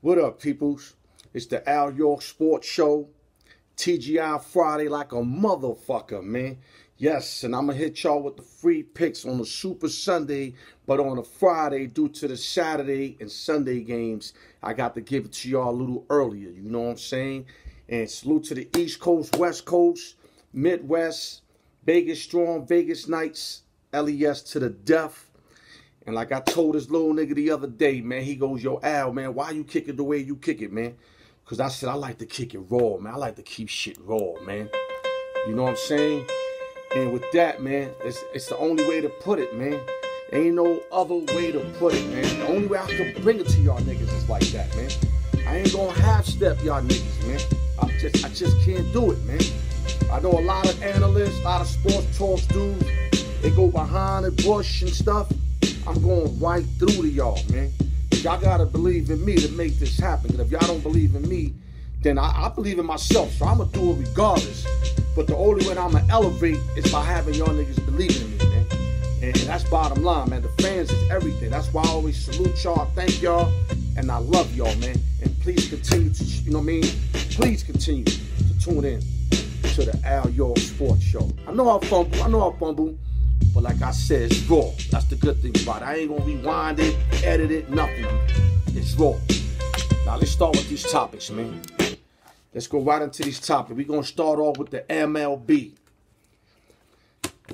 What up, peoples? It's the Alyork Sports Show. TGI Friday like a motherfucker, man. Yes, and I'm going to hit y'all with the free picks on the Super Sunday, but on a Friday, due to the Saturday and Sunday games, I got to give it to y'all a little earlier, you know what I'm saying? And salute to the East Coast, West Coast, Midwest, Vegas Strong, Vegas Knights, LES to the death. And like I told this little nigga the other day, man, he goes, yo, Al, man, why you kick it the way you kick it, man? Because I said, I like to kick it raw, man. I like to keep shit raw, man. You know what I'm saying? And with that, man, it's the only way to put it, man. Ain't no other way to put it, man. The only way I can bring it to y'all niggas is like that, man. I ain't gonna half-step y'all niggas, man. I just can't do it, man. I know a lot of analysts, a lot of sports talks dudes, they go behind the bush and stuff. I'm going right through to y'all, man. Y'all gotta believe in me to make this happen. And if y'all don't believe in me, then I believe in myself. So I'm gonna do it regardless. But the only way I'm gonna elevate is by having y'all niggas believing in me, man. And that's bottom line, man. The fans is everything. That's why I always salute y'all, thank y'all, and I love y'all, man. And please continue to, you know what I mean? Please continue to tune in to the Alyork Sports Show. I know I fumble. But like I said, it's raw. That's the good thing about it. I ain't gonna rewind it, edit it, nothing. It's raw. Now let's start with these topics, man. Let's go right into these topics. We're gonna start off with the MLB.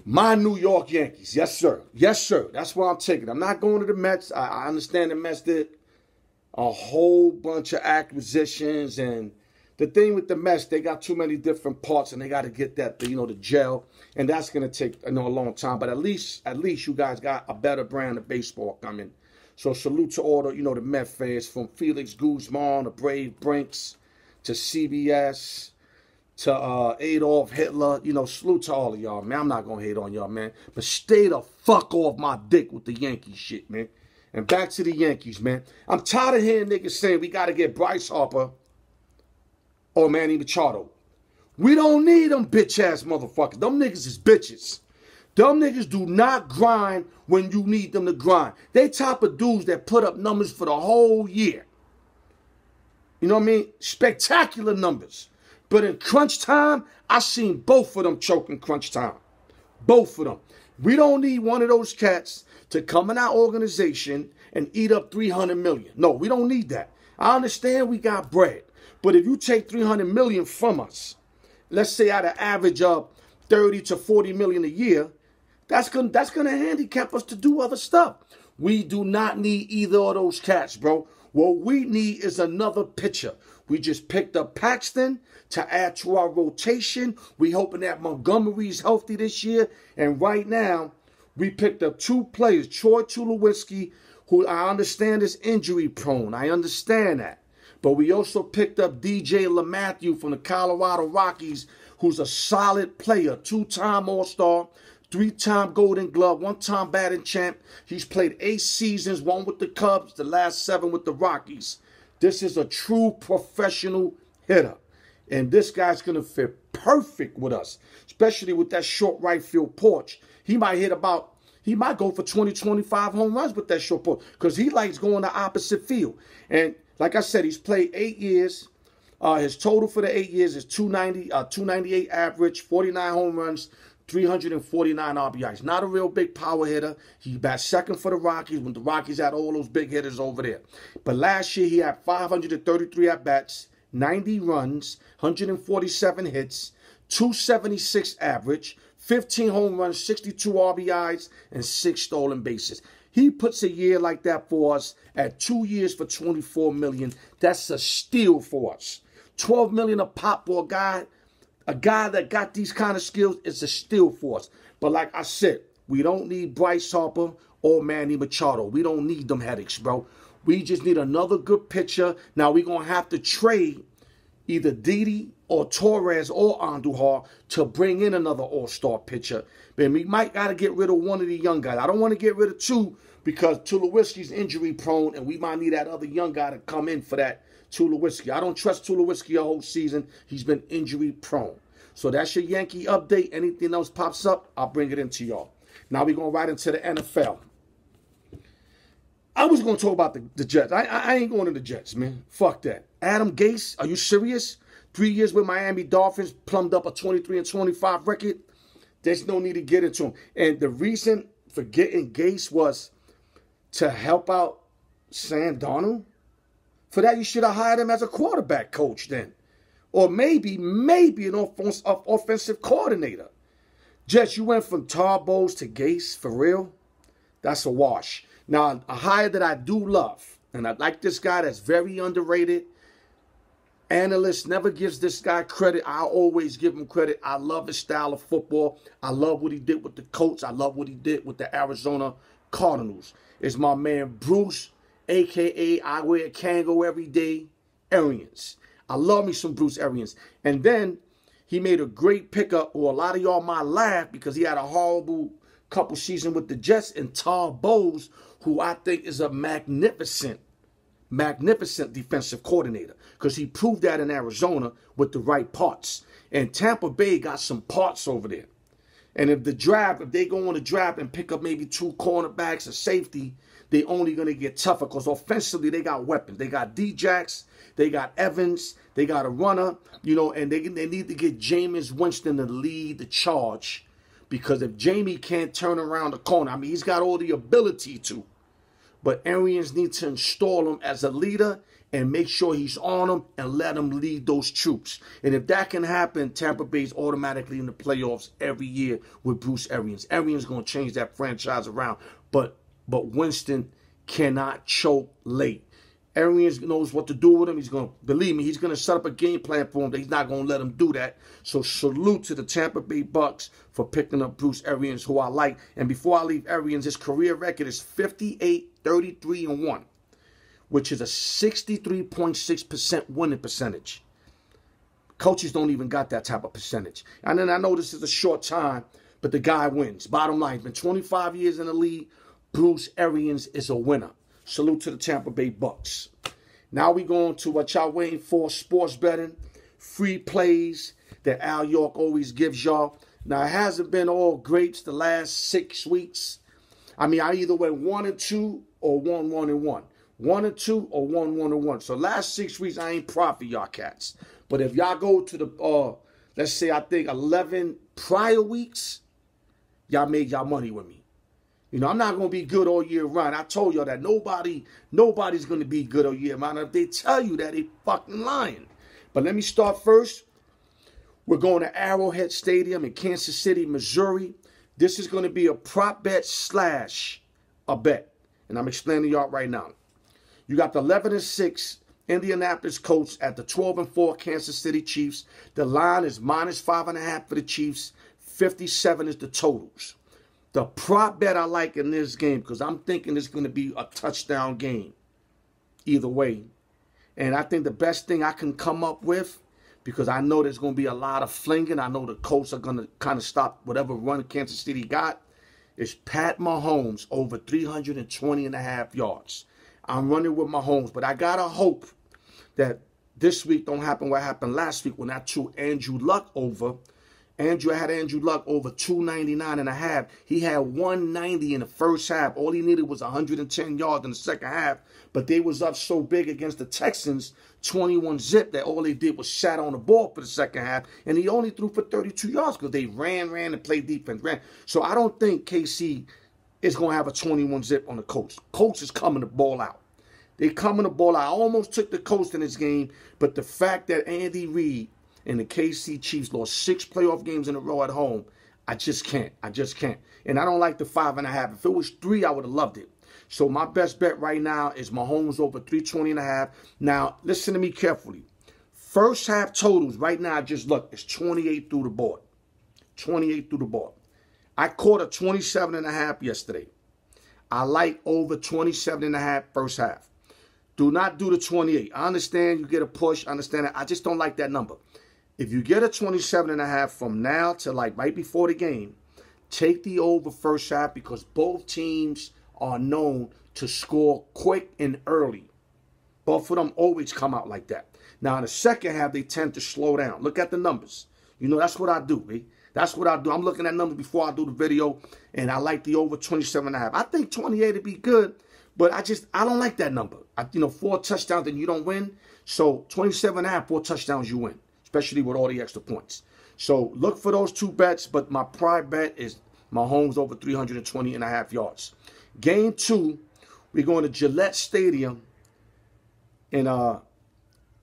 My New York Yankees. Yes, sir. Yes, sir. That's where I'm taking. I'm not going to the Mets. I understand the Mets did a whole bunch of acquisitions, and the thing with the Mets, they got too many different parts, and they got to get that, the gel, and that's gonna take a long time. But at least you guys got a better brand of baseball coming. So salute to all the the Met fans, from Felix Guzman, the Brave Brinks, to CBS, to Adolf Hitler. Salute to all of y'all, man. I'm not gonna hate on y'all, man, but stay the fuck off my dick with the Yankee shit, man. And back to the Yankees, man. I'm tired of hearing niggas saying we got to get Bryce Harper or Manny Machado. We don't need them bitch-ass motherfuckers. Them niggas is bitches. Them niggas do not grind when you need them to grind. They type of dudes that put up numbers for the whole year. You know what I mean? Spectacular numbers. But in crunch time, I seen both of them choke in crunch time. Both of them. We don't need one of those cats to come in our organization and eat up $300 million. No, we don't need that. I understand we got bread. But if you take $300 million from us, let's say at an average of $30 to $40 million a year, that's gonna handicap us to do other stuff. We do not need either of those cats, bro. What we need is another pitcher. We just picked up Paxton to add to our rotation. We hoping that Montgomery's healthy this year. And right now, we picked up two players, Troy Tulowitzki, who I understand is injury prone. I understand that. But we also picked up DJ LeMahieu from the Colorado Rockies, who's a solid player, two-time All-Star, three-time Golden Glove, one-time batting champ. He's played 8 seasons, one with the Cubs, the last 7 with the Rockies. This is a true professional hitter. And this guy's going to fit perfect with us, especially with that short right field porch. He might go for 20, 25 home runs with that short porch because he likes going the opposite field. And like I said, he's played 8 years. His total for the 8 years is 298 average, 49 home runs, 349 RBIs. Not a real big power hitter. He bats second for the Rockies when the Rockies had all those big hitters over there. But last year he had 533 at-bats, 90 runs, 147 hits, 276 average, 15 home runs, 62 RBIs, and 6 stolen bases. He puts a year like that for us at 2 years for $24 million. That's a steal for us. $12 million a pop for a guy that got these kind of skills is a steal for us. But like I said, we don't need Bryce Harper or Manny Machado. We don't need them headaches, bro. We just need another good pitcher. Now we're going to have to trade either Didi or Torres or Andujar to bring in another all-star pitcher. But we might got to get rid of one of the young guys. I don't want to get rid of 2 because Tulowitzki's injury prone, and we might need that other young guy to come in for that Tulowitzki. I don't trust Tulowitzki a whole season. He's been injury prone. So that's your Yankee update. Anything else pops up, I'll bring it into y'all. Now we're going right into the NFL. I was going to talk about the Jets. I ain't going to the Jets, man. Fuck that. Adam Gase, are you serious? 3 years with Miami Dolphins, plumbed up a 23-25 record. There's no need to get into him. And the reason for getting Gase was to help out Sam Darnold. For that, you should have hired him as a quarterback coach then. Or maybe an offensive coordinator. Jets, you went from Todd Bowles to Gase, for real? That's a wash. Now, a hire that I do love, and I like this guy that's very underrated. Analyst never gives this guy credit. I always give him credit. I love his style of football. I love what he did with the Colts. I love what he did with the Arizona Cardinals. It's my man Bruce, a.k.a. I wear Kango every day, Arians. I love me some Bruce Arians. And then he made a great pickup, or a lot of y'all might laugh because he had a horrible couple seasons with the Jets, and Todd Bowles, who I think is a magnificent defensive coordinator, because he proved that in Arizona with the right parts. And Tampa Bay got some parts over there. And if they go on the draft and pick up maybe 2 cornerbacks or safety, they only going to get tougher, because offensively they got weapons. They got D-Jacks, they got Evans, they got a runner, and they need to get Jameis Winston to lead the charge, because if Jamie can't turn around the corner, I mean, he's got all the ability to, but Arians need to install him as a leader and make sure he's on him and let him lead those troops. And if that can happen, Tampa Bay's automatically in the playoffs every year with Bruce Arians. Arians going to change that franchise around, but Winston cannot choke late. Arians knows what to do with him. He's going to, believe me, he's going to set up a game plan for him. He's not going to let him do that. So salute to the Tampa Bay Bucks for picking up Bruce Arians, who I like. And before I leave Arians, his career record is 58-33-1, which is a 63.6% winning percentage. Coaches don't even got that type of percentage. And then I know this is a short time, but the guy wins. Bottom line, he's been 25 years in the league. Bruce Arians is a winner. Salute to the Tampa Bay Bucks. Now we going to what y'all waiting for, sports betting, free plays that Alyork always gives y'all. Now, it hasn't been all greats the last 6 weeks. I mean, I either went 1-2 or 1-1-1. 1-2 or 1-1-1. So last 6 weeks, I ain't profit y'all cats. But if y'all go to the, let's say, I think 11 prior weeks, y'all made y'all money with me. I'm not going to be good all year round. I told y'all that nobody's going to be good all year round. If they tell you that, they fucking lying. But let me start first. We're going to Arrowhead Stadium in Kansas City, Missouri. This is going to be a prop bet / a bet. And I'm explaining to y'all right now. You got the 11-6 Indianapolis Colts at the 12-4 Kansas City Chiefs. The line is -5.5 for the Chiefs. 57 is the totals. The prop bet I like in this game, because I'm thinking it's going to be a touchdown game either way. And I think the best thing I can come up with, because I know there's going to be a lot of flinging, I know the Colts are going to kind of stop whatever run Kansas City got, is Pat Mahomes over 320.5 yards. I'm running with Mahomes, but I got to hope that this week don't happen what happened last week when I threw Andrew Luck over. I had Andrew Luck over 299.5. He had 190 in the first half. All he needed was 110 yards in the second half. But they was up so big against the Texans, 21-zip, that all they did was sat on the ball for the second half. And he only threw for 32 yards because they ran, and played defense. So I don't think KC is going to have a 21-zip on the Colts. Colts is coming to ball out. They coming to ball out. I almost took the Colts in this game, but the fact that Andy Reid and the KC Chiefs lost 6 playoff games in a row at home, I just can't. And I don't like the 5.5. If it was 3, I would have loved it. So my best bet right now is Mahomes over 320.5. Now, listen to me carefully. First half totals right now, just look, it's 28 through the board. 28 through the board. I caught a 27.5 yesterday. I like over 27.5 first half. Do not do the 28. I understand you get a push. I understand that. I just don't like that number. If you get a 27.5 from now to like right before the game, take the over first half, because both teams are known to score quick and early. Both of them always come out like that. Now, in the second half, they tend to slow down. Look at the numbers. That's what I do, eh? That's what I do. I'm looking at numbers before I do the video, and I like the over 27.5. I think 28 would be good, But I don't like that number. 4 touchdowns and you don't win. So 27.5, 4 touchdowns, you win, especially with all the extra points. So look for those 2 bets, but my prime bet is Mahomes over 320.5 yards. Game 2, we're going to Gillette Stadium in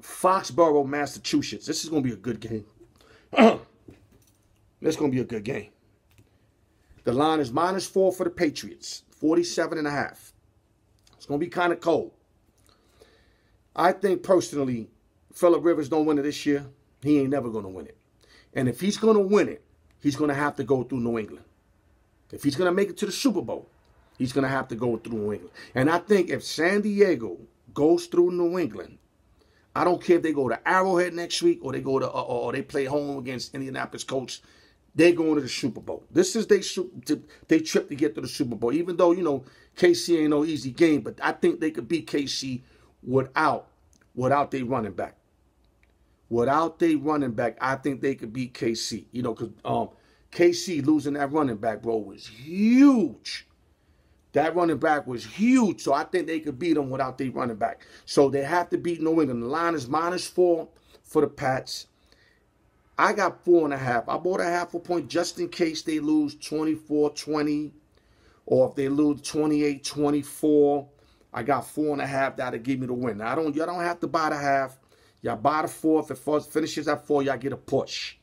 Foxborough, Massachusetts. This is going to be a good game. This is going to be a good game. The line is -4 for the Patriots, 47.5. It's going to be kind of cold. I think personally, Phillip Rivers don't win it this year. He ain't never going to win it. And if he's going to win it, he's going to have to go through New England. If he's going to make it to the Super Bowl, he's going to have to go through New England. And I think if San Diego goes through New England, I don't care if they go to Arrowhead next week or they go to or they play home against Indianapolis Colts. They're going to the Super Bowl. This is they trip to get to the Super Bowl. Even though, KC ain't no easy game, but I think they could beat KC without their running back. Without their running back, I think they could beat KC. Because KC losing that running back, bro, was huge. That running back was huge. So I think they could beat them without their running back. So they have to beat New England. The line is -4 for the Pats. I got 4.5. I bought a half a point just in case they lose 24-20 or if they lose 28-24. I got 4.5. That'll give me the win. Now, y'all don't have to buy the half. Y'all buy the 4. If it finishes at 4, y'all get a push.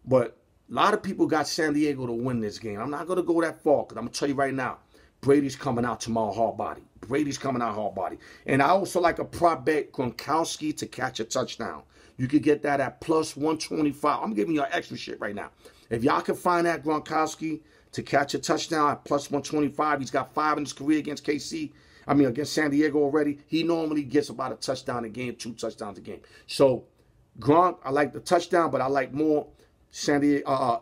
But a lot of people got San Diego to win this game. I'm not going to go that far because I'm going to tell you right now, Brady's coming out tomorrow hard body. Brady's coming out hard body. And I also like a prop bet, Gronkowski to catch a touchdown. You could get that at +125. I'm giving y'all extra shit right now. If y'all can find that Gronkowski to catch a touchdown at +125, he's got 5 in his career against against San Diego already. He normally gets about a touchdown a game, 2 touchdowns a game. So Gronk, I like the touchdown, but I like more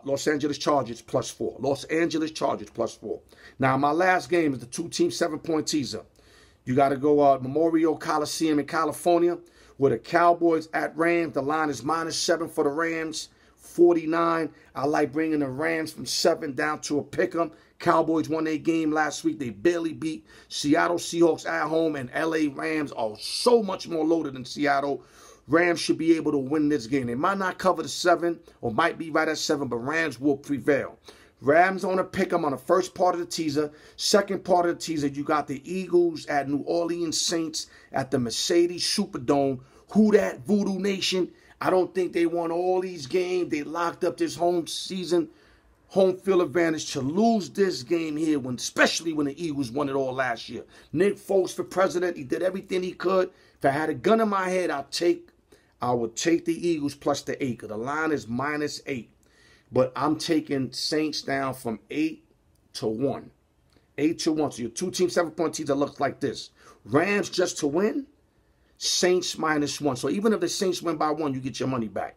Los Angeles Chargers +4. Los Angeles Chargers +4. Now, my last game is the 2-team 7-point teaser. You got to go Memorial Coliseum in California with the Cowboys at Rams. The line is -7 for the Rams, 49. I like bringing the Rams from 7 down to a pick 'em. Cowboys won their game last week. They barely beat Seattle Seahawks at home, and LA Rams are so much more loaded than Seattle. Rams should be able to win this game. They might not cover the 7 or might be right at 7, but Rams will prevail. Rams on a pick 'em on the first part of the teaser. Second part of the teaser, you got the Eagles at New Orleans Saints at the Mercedes Superdome. Who that, Voodoo Nation? I don't think they won all these games. They locked up this home field advantage to lose this game here, especially when the Eagles won it all last year. Nick Foles for president. He did everything he could. If I had a gun in my head, I would take the Eagles plus the 8. The line is -8. But I'm taking Saints down from 8 to 1. 8 to 1. So your 2-team 7-point teaser looks like this. Rams just to win. Saints -1. So even if the Saints win by 1, you get your money back.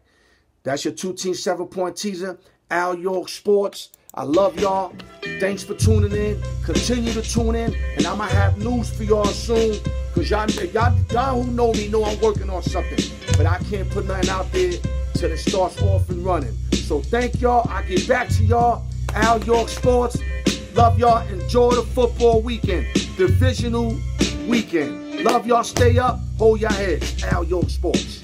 That's your 2-team 7-point teaser. Alyork Sports. I love y'all. Thanks for tuning in. Continue to tune in. And I'm going to have news for y'all soon. Because y'all who know me know I'm working on something. But I can't put nothing out there till it starts off and running. So thank y'all. I'll get back to y'all. Alyork Sports. Love y'all. Enjoy the football weekend. Divisional weekend. Love y'all. Stay up. Hold your heads. Alyork Sports.